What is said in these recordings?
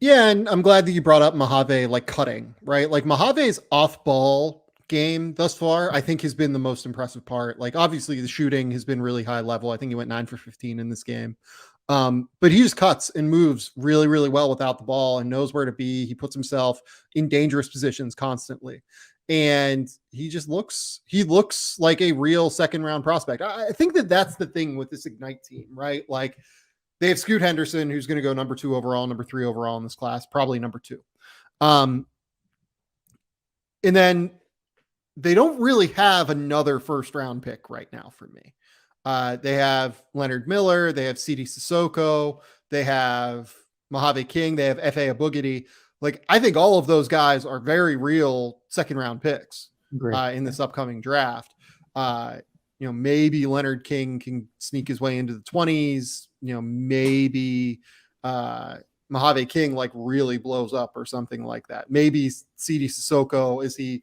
Yeah, and I'm glad that you brought up Mojave like cutting, right? Like Mojave's off-ball game thus far, I think has been the most impressive part. Like obviously the shooting has been really high level. I think he went 9 for 15 in this game. But he just cuts and moves really, really well without the ball and knows where to be. He puts himself in dangerous positions constantly. And he looks like a real second round prospect. I think that that's the thing with this Ignite team, right? Like they have Scoot Henderson, who's going to go number 2 overall, number 3 overall in this class, probably number 2. And then they don't really have another first round pick right now for me. They have Leonard Miller, they have CD Sissoko, they have Mojave King, they have F.A. Abugidi. Like, I think all of those guys are very real second round picks in this upcoming draft. Maybe Leonard King can sneak his way into the 20s. Maybe Mojave King like really blows up or something like that. Maybe CD Sissoko, as he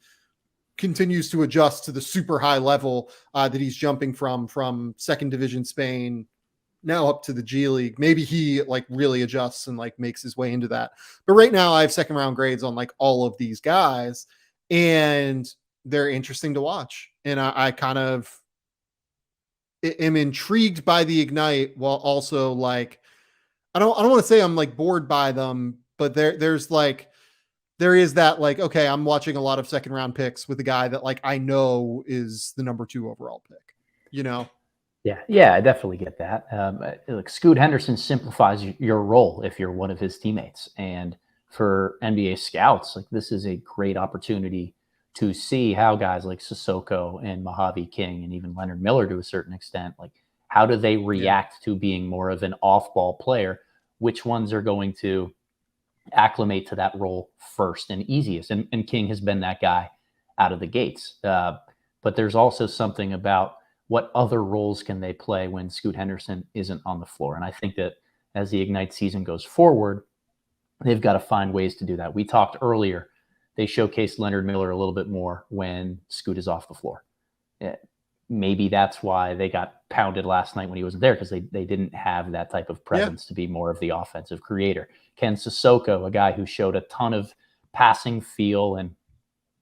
continues to adjust to the super high level that he's jumping from second division Spain now up to the G League. Maybe he like really adjusts and like makes his way into that. But right now I have second round grades on like all of these guys, and they're interesting to watch. And I kind of am intrigued by the Ignite while also like, I don't want to say I'm like bored by them, but there is that like, okay, I'm watching a lot of second round picks with a guy that like I know is the number 2 overall pick, Yeah, I definitely get that. Like Scoot Henderson simplifies your role if you're one of his teammates. And for NBA scouts, like this is a great opportunity to see how guys like Sissoko and Mojave King and even Leonard Miller to a certain extent, like how do they react to being more of an off-ball player? Which ones are going to acclimate to that role first and easiest? And King has been that guy out of the gates. But there's also something about what other roles can they play when Scoot Henderson isn't on the floor. And I think that as the Ignite season goes forward, they've got to find ways to do that. We talked earlier, they showcased Leonard Miller a little bit more when Scoot is off the floor. Maybe that's why they got pounded last night when he wasn't there, because they didn't have that type of presence to be more of the offensive creator. Ken Sissoko, a guy who showed a ton of passing feel and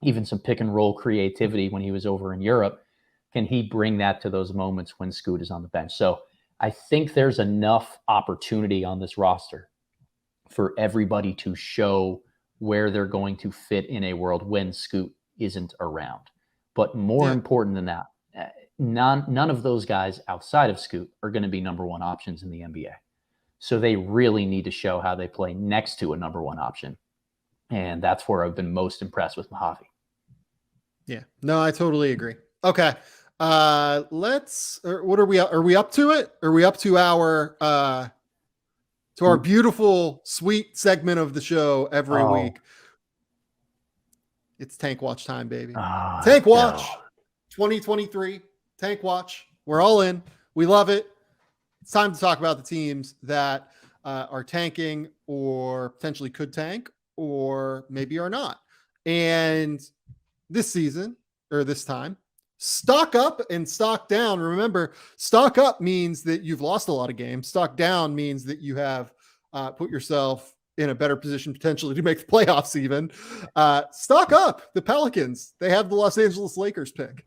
even some pick and roll creativity when he was over in Europe, can he bring that to those moments when Scoot is on the bench? So I think there's enough opportunity on this roster for everybody to show where they're going to fit in a world when Scoot isn't around. But more important than that, none of those guys outside of Scoot are going to be number 1 options in the NBA. So they really need to show how they play next to a number 1 option. And that's where I've been most impressed with Mojave. Yeah, no, I totally agree. Okay. What are we up to it? Are we up to our beautiful, sweet segment of the show every week? It's Tank Watch time, baby. Tank Watch 2023, Tank Watch. We're all in. We love it. It's time to talk about the teams that are tanking or potentially could tank or maybe are not. And this season or this time, stock up and stock down. Remember, stock up means that you've lost a lot of games. Stock down means that you have put yourself in a better position potentially to make the playoffs even. Stock up, the Pelicans. They have the Los Angeles Lakers pick.